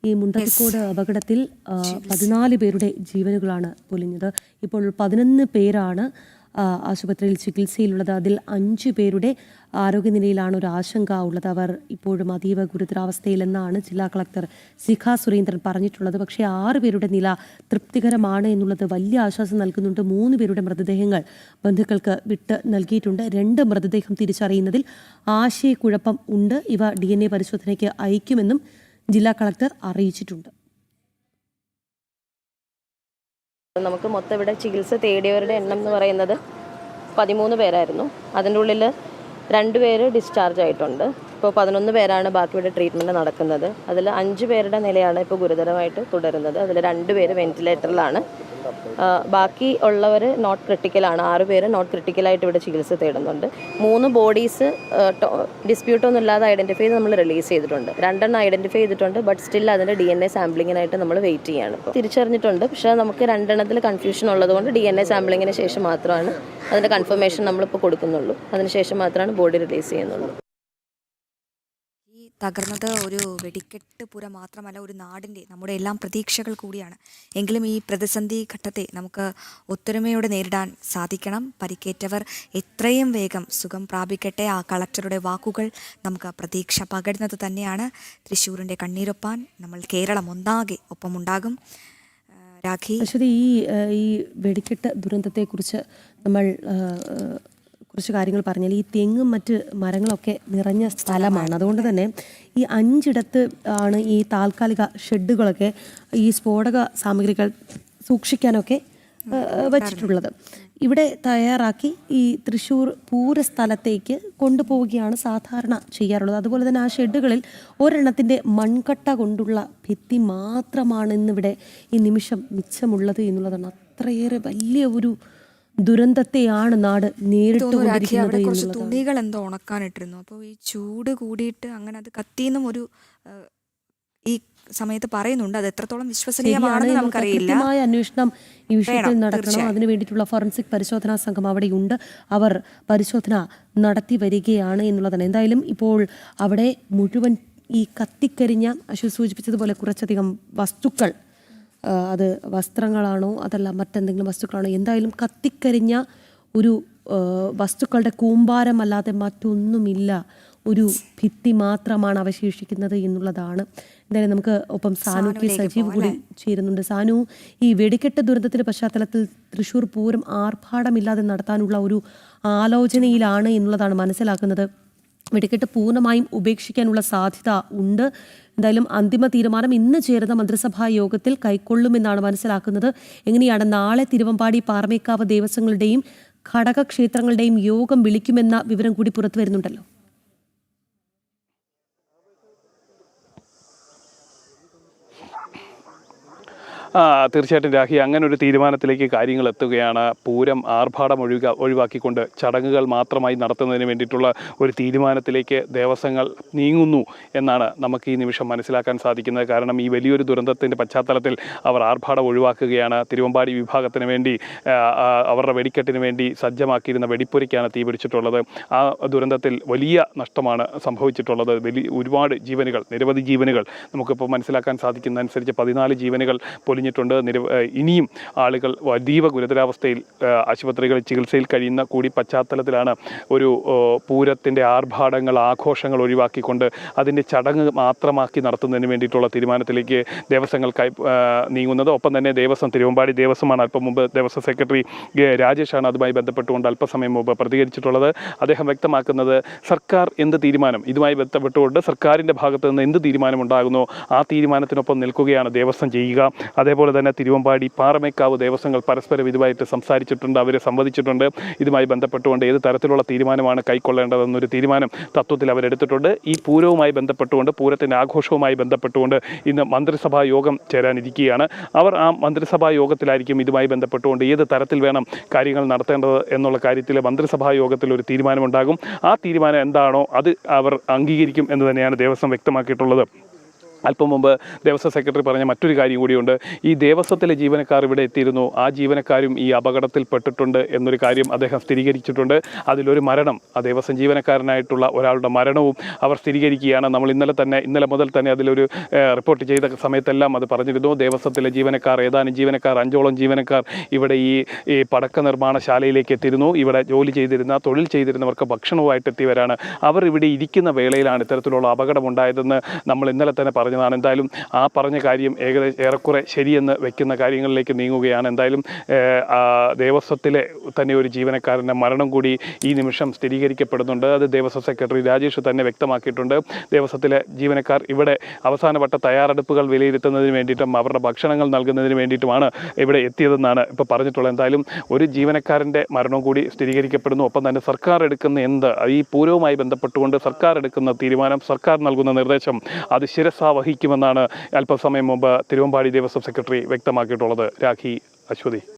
ഈ മുണ്ടത്തിക്കോട് അപകടത്തിൽ 14 പേരുടെ ജീവനുകളാണ് പൊലിഞ്ഞത്. ഇപ്പോൾ 11 പേരാണ് ആശുപത്രിയിൽ ചികിത്സയിലുള്ളത്. അതിൽ 5 പേരുടെ ആരോഗ്യനിലയിലാണ് ഒരു ആശങ്ക ഉള്ളത്. അവർ ഇപ്പോഴും അതീവ ഗുരുതരാവസ്ഥയിലെന്നാണ് ജില്ലാ കളക്ടർ ശിഖ സുരേന്ദ്രൻ പറഞ്ഞിട്ടുള്ളത്. പക്ഷേ 6 പേരുടെ നില തൃപ്തികരമാണ് എന്നുള്ളത് വലിയ ആശ്വാസം നൽകുന്നുണ്ട്. 3 പേരുടെ മൃതദേഹങ്ങൾ ബന്ധുക്കൾക്ക് വിട്ട് നൽകിയിട്ടുണ്ട്. 2 മൃതദേഹം തിരിച്ചറിയുന്നതിൽ ആശയക്കുഴപ്പം ഉണ്ട്. ഇവ DNA പരിശോധനയ്ക്ക് അയക്കുമെന്നും ജില്ലാ കളക്ടർ അറിയിച്ചിട്ടുണ്ട്. നമുക്ക് മൊത്തം ഇവിടെ ചികിത്സ തേടിയവരുടെ എണ്ണം എന്ന് പറയുന്നത് 13 പേരായിരുന്നു. അതിൻ്റെ ഉള്ളിൽ 2 പേര് ഡിസ്ചാർജ് ആയിട്ടുണ്ട്. ഇപ്പോൾ 11 പേരാണ് ബാക്കി ഇവിടെ ട്രീറ്റ്മെൻറ്റ് നടക്കുന്നത്. അതിൽ 5 പേരുടെ നിലയാണ് ഇപ്പോൾ ഗുരുതരമായിട്ട് തുടരുന്നത്. അതിൽ 2 പേര് വെന്റിലേറ്ററിലാണ്. ബാക്കി ഉള്ളവർ നോട്ട് ക്രിട്ടിക്കലാണ്. 6 പേര് നോട്ട് ക്രിട്ടിക്കലായിട്ട് ഇവിടെ ചികിത്സ തേടുന്നുണ്ട്. 3 ബോഡീസ് ഡിസ്പ്യൂട്ടൊന്നും ഇല്ലാതെ ഐഡൻറ്റിഫൈ ചെയ്ത് നമ്മൾ റിലീസ് ചെയ്തിട്ടുണ്ട്. 2 എണ്ണം ഐഡൻറ്റിഫൈ ചെയ്തിട്ടുണ്ട്. ബട്ട് സ്റ്റിൽ അതിൻ്റെ DNA സാമ്പിളിങ്ങിനായിട്ട് നമ്മൾ വെയിറ്റ് ചെയ്യാണ്. ഇപ്പോൾ തിരിച്ചറിഞ്ഞിട്ടുണ്ട്. പക്ഷേ നമുക്ക് 2 എണ്ണത്തിൽ കൺഫ്യൂഷൻ ഉള്ളതുകൊണ്ട് DNA സാമ്പിളിങ്ങിന് ശേഷം മാത്രമാണ് അതിൻ്റെ കൺഫർമേഷൻ നമ്മളിപ്പോൾ കൊടുക്കുന്നുള്ളൂ. അതിനുശേഷം മാത്രമാണ് ബോഡി റിലീസ് ചെയ്യുന്നുള്ളൂ. തകർന്നത് ഒരു വെടിക്കെട്ട് പുര മാത്രമല്ല, ഒരു നാടിൻ്റെ നമ്മുടെ എല്ലാം പ്രതീക്ഷകൾ കൂടിയാണ്. എങ്കിലും ഈ പ്രതിസന്ധി ഘട്ടത്തെ നമുക്ക് ഒത്തൊരുമയോടെ നേരിടാൻ സാധിക്കണം. പരിക്കേറ്റവർ എത്രയും വേഗം സുഖം പ്രാപിക്കട്ടെ. ആ കളക്ടറുടെ വാക്കുകൾ നമുക്ക് പ്രതീക്ഷ പകരുന്നത് തന്നെയാണ്. തൃശ്ശൂരിൻ്റെ കണ്ണീരൊപ്പാൻ നമ്മൾ കേരളം ഒന്നാകെ ഒപ്പമുണ്ടാകും. രാഖി, ഈ വെടിക്കെട്ട് ദുരന്തത്തെക്കുറിച്ച് നമ്മൾ കുറച്ച് കാര്യങ്ങൾ പറഞ്ഞാൽ, ഈ തെങ്ങും മറ്റ് മരങ്ങളൊക്കെ നിറഞ്ഞ സ്ഥലമാണ്. അതുകൊണ്ട് തന്നെ ഈ 5 ഇടത്ത് ആണ് ഈ താൽക്കാലിക ഷെഡുകളൊക്കെ ഈ സ്ഫോടക സാമഗ്രികൾ സൂക്ഷിക്കാനൊക്കെ വച്ചിട്ടുള്ളത്. ഇവിടെ തയ്യാറാക്കി ഈ തൃശ്ശൂർ പൂരസ്ഥലത്തേക്ക് കൊണ്ടുപോവുകയാണ് സാധാരണ ചെയ്യാറുള്ളത്. അതുപോലെ തന്നെ ആ ഷെഡുകളിൽ ഒരെണ്ണത്തിൻ്റെ മൺകട്ട കൊണ്ടുള്ള ഭിത്തി മാത്രമാണ് ഇന്നിവിടെ ഈ നിമിഷം മിച്ചമുള്ളത് എന്നുള്ളതാണ്. അത്രയേറെ വലിയ ഒരു ദുരന്തത്തെയാണ് നാട് നേരിട്ടുകൊണ്ടിരിക്കുന്നത്. കുറച്ച് തുണികൾ എന്തോ ഉണക്കാനിട്ടിരുന്നു. അപ്പോൾ ഈ ചൂട് കൂടിയിട്ട് അങ്ങനെ അത് കത്തിയെന്നും ഒരു ഈ സമയത്ത് പറയുന്നുണ്ട്. അത് എത്രത്തോളം വിശ്വസനീയമാണെന്ന് നമുക്കറിയില്ല. കൃത്യമായ അന്വേഷണം ഈ വിഷയത്തിൽ നടക്കണം. അതിനു വേണ്ടിയിട്ടുള്ള ഫോറൻസിക് പരിശോധനാ സംഘം അവിടെയുണ്ട്. അവർ പരിശോധന നടത്തി വരികയാണ് എന്നുള്ളതാണ്. എന്തായാലും ഇപ്പോൾ അവിടെ മുഴുവൻ ഈ കത്തിക്കരിഞ്ഞ, അശ്വതി സൂചിപ്പിച്ചതുപോലെ കുറച്ചധികം വസ്തുക്കൾ, അത് വസ്ത്രങ്ങളാണോ അതല്ല മറ്റെന്തെങ്കിലും വസ്തുക്കളാണോ, എന്തായാലും കത്തിക്കരിഞ്ഞ ഒരു വസ്തുക്കളുടെ കൂമ്പാരമല്ലാതെ മറ്റൊന്നുമില്ല. ഒരു ഭിത്തി മാത്രമാണ് അവശേഷിക്കുന്നത് എന്നുള്ളതാണ്. എന്തായാലും നമുക്ക് ഒപ്പം സാനു കെ സജീവ് കൂടി ചേരുന്നുണ്ട്. സാനു, ഈ വെടിക്കെട്ട് ദുരന്തത്തിന്റെ പശ്ചാത്തലത്തിൽ തൃശ്ശൂർ പൂരം ആർഭാടമില്ലാതെ നടത്താനുള്ള ഒരു ആലോചനയിലാണ് എന്നുള്ളതാണ് മനസ്സിലാക്കുന്നത്. വെടിക്കെട്ട് പൂർണ്ണമായും ഉപേക്ഷിക്കാനുള്ള സാധ്യത ഉണ്ട്. എന്തായാലും അന്തിമ തീരുമാനം ഇന്ന് ചേരുന്ന മന്ത്രിസഭാ യോഗത്തിൽ കൈക്കൊള്ളുമെന്നാണ് മനസ്സിലാക്കുന്നത്. എങ്ങനെയാണ് നാളെ തിരുവമ്പാടി പാറമേക്കാവ് ദേവസ്വങ്ങളുടെയും ഘടകക്ഷേത്രങ്ങളുടെയും യോഗം വിളിക്കുമെന്ന വിവരം കൂടി പുറത്തു വരുന്നുണ്ടല്ലോ. തീർച്ചയായിട്ടും രാഹി, അങ്ങനെ ഒരു തീരുമാനത്തിലേക്ക് കാര്യങ്ങൾ എത്തുകയാണ്. പൂരം ആർഭാടം ഒഴിവാക്കിക്കൊണ്ട് ചടങ്ങുകൾ മാത്രമായി നടത്തുന്നതിന് വേണ്ടിയിട്ടുള്ള ഒരു തീരുമാനത്തിലേക്ക് ദേവസ്വങ്ങൾ നീങ്ങുന്നു എന്നാണ് നമുക്ക് ഈ നിമിഷം മനസ്സിലാക്കാൻ സാധിക്കുന്നത്. കാരണം ഈ വലിയൊരു ദുരന്തത്തിൻ്റെ പശ്ചാത്തലത്തിൽ അവർ ആർഭാടം ഒഴിവാക്കുകയാണ്. തിരുവമ്പാടി വിഭാഗത്തിന് വേണ്ടി അവരുടെ വെടിക്കെട്ടിന് വേണ്ടി സജ്ജമാക്കിയിരുന്ന വെടിപ്പുരയ്ക്കാണ് തീപിടിച്ചിട്ടുള്ളത്. ആ ദുരന്തത്തിൽ വലിയ നഷ്ടമാണ് സംഭവിച്ചിട്ടുള്ളത്. ഒരുപാട് ജീവനുകൾ, നിരവധി ജീവനുകൾ നമുക്കിപ്പോൾ മനസ്സിലാക്കാൻ സാധിക്കുന്നതനുസരിച്ച് 14 ജീവനുകൾ പൊലിഞ്ഞിട്ടുണ്ട്. ഇനിയും ആളുകൾ അതീവ ഗുരുതരാവസ്ഥയിൽ ആശുപത്രികളിൽ ചികിത്സയിൽ കഴിയുന്ന കൂടി പശ്ചാത്തലത്തിലാണ് ഒരു പൂരത്തിൻ്റെ ആർഭാടങ്ങൾ, ആഘോഷങ്ങൾ ഒഴിവാക്കിക്കൊണ്ട് അതിൻ്റെ ചടങ്ങ് മാത്രമാക്കി നടത്തുന്നതിന് വേണ്ടിയിട്ടുള്ള തീരുമാനത്തിലേക്ക് ദേവസ്വങ്ങൾ നീങ്ങുന്നത്. ഒപ്പം തന്നെ തിരുവമ്പാടി ദേവസ്വമാണ് അല്പം മുമ്പ് ദേവസ്വം സെക്രട്ടറി രാജേഷാണ് അതുമായി ബന്ധപ്പെട്ടുകൊണ്ട് അല്പസമയം മുമ്പ് പ്രതികരിച്ചിട്ടുള്ളത്. അദ്ദേഹം വ്യക്തമാക്കുന്നത്, സർക്കാർ എന്ത് തീരുമാനം, ഇതുമായി ബന്ധപ്പെട്ടുകൊണ്ട് സർക്കാരിൻ്റെ ഭാഗത്തു നിന്ന് എന്ത് തീരുമാനമുണ്ടാകുന്നോ ആ തീരുമാനത്തിനൊപ്പം നിൽക്കുകയാണ് ദേവസ്വം ചെയ്യുക. അതേപോലെ തന്നെ തിരുവമ്പാടി പാറമേക്കാവ് ദേവസ്വങ്ങൾ പരസ്പരം ഇതുമായിട്ട് സംസാരിച്ചിട്ടുണ്ട്, അവർ സംവദിച്ചിട്ടുണ്ട്. ഇതുമായി ബന്ധപ്പെട്ടുകൊണ്ട് ഏത് തരത്തിലുള്ള തീരുമാനമാണ് കൈക്കൊള്ളേണ്ടതെന്നൊരു തീരുമാനം തത്വത്തിൽ അവരെടുത്തിട്ടുണ്ട്. ഈ പൂരവുമായി ബന്ധപ്പെട്ടുകൊണ്ട്, പൂരത്തിൻ്റെ ആഘോഷവുമായി ബന്ധപ്പെട്ടുകൊണ്ട് ഇന്ന് മന്ത്രിസഭാ യോഗം ചേരാനിരിക്കുകയാണ്. അവർ ആ മന്ത്രിസഭാ യോഗത്തിലായിരിക്കും ഇതുമായി ബന്ധപ്പെട്ടുകൊണ്ട് ഏത് തരത്തിൽ വേണം കാര്യങ്ങൾ നടത്തേണ്ടത് എന്നുള്ള കാര്യത്തിൽ മന്ത്രിസഭാ യോഗത്തിൽ ഒരു തീരുമാനമുണ്ടാകും. ആ തീരുമാനം എന്താണോ അത് അവർ അംഗീകരിക്കും എന്ന് തന്നെയാണ് ദേവസ്വം വ്യക്തമാക്കിയിട്ടുള്ളത്. അല്പം മുമ്പ് ദേവസ്വം സെക്രട്ടറി പറഞ്ഞ മറ്റൊരു കാര്യം കൂടിയുണ്ട്. ഈ ദേവസ്വത്തിലെ ജീവനക്കാർ ഇവിടെ എത്തിയിരുന്നു, ആ ജീവനക്കാരും ഈ അപകടത്തിൽപ്പെട്ടിട്ടുണ്ട് എന്നൊരു കാര്യം അദ്ദേഹം സ്ഥിരീകരിച്ചിട്ടുണ്ട്. അതിലൊരു മരണം, ആ ദേവസ്വം ജീവനക്കാരനായിട്ടുള്ള ഒരാളുടെ മരണവും അവർ സ്ഥിരീകരിക്കുകയാണ്. നമ്മൾ ഇന്നലെ മുതൽ തന്നെ അതിലൊരു റിപ്പോർട്ട് ചെയ്ത സമയത്തെല്ലാം അത് പറഞ്ഞിരുന്നു. ദേവസ്വത്തിലെ ജീവനക്കാർ, ഏതാനും ജീവനക്കാർ, 5ഓളം ജീവനക്കാർ ഇവിടെ ഈ പടക്ക നിർമ്മാണശാലയിലേക്ക് എത്തിയിരുന്നു. ഇവിടെ തൊഴിൽ ചെയ്തിരുന്നവർക്ക് ഭക്ഷണവുമായിട്ട് എത്തിയവരാണ്. അവർ ഇവിടെ ഇരിക്കുന്ന വേളയിലാണ് ഇത്തരത്തിലുള്ള അപകടമുണ്ടായതെന്ന് നമ്മൾ ഇന്നലെ തന്നെ പറഞ്ഞതാണ്. എന്തായാലും ആ പറഞ്ഞ കാര്യം ഏറെക്കുറെ ശരിയെന്ന് വെക്കുന്ന കാര്യങ്ങളിലേക്ക് നീങ്ങുകയാണ്. എന്തായാലും ദേവസ്വത്തിലെ തന്നെ ഒരു ജീവനക്കാരൻ്റെ മരണം കൂടി ഈ നിമിഷം സ്ഥിരീകരിക്കപ്പെടുന്നുണ്ട്. അത് ദേവസ്വം സെക്രട്ടറി രാജേഷ് തന്നെ വ്യക്തമാക്കിയിട്ടുണ്ട്. ദേവസ്വത്തിലെ ജീവനക്കാർ ഇവിടെ അവസാനവട്ട തയ്യാറെടുപ്പുകൾ വിലയിരുത്തുന്നതിന് വേണ്ടിയിട്ടും അവരുടെ ഭക്ഷണങ്ങൾ നൽകുന്നതിന് വേണ്ടിയിട്ടുമാണ് ഇവിടെ എത്തിയതെന്നാണ് ഇപ്പോൾ പറഞ്ഞിട്ടുള്ളത്. എന്തായാലും ഒരു ജീവനക്കാരൻ്റെ മരണവും കൂടി സ്ഥിരീകരിക്കപ്പെടുന്നു. ഒപ്പം തന്നെ സർക്കാർ എടുക്കുന്ന ഈ പൂരവുമായി ബന്ധപ്പെട്ടുകൊണ്ട് സർക്കാർ എടുക്കുന്ന തീരുമാനം, സർക്കാർ നൽകുന്ന നിർദ്ദേശം അത് ശിരസാ വഹിക്കുമെന്നാണ് അല്പസമയം മുമ്പ് തിരുവമ്പാടി ദേവസ്വം സെക്രട്ടറി വ്യക്തമാക്കിയിട്ടുള്ളത്. രാഖി, അശ്വതി.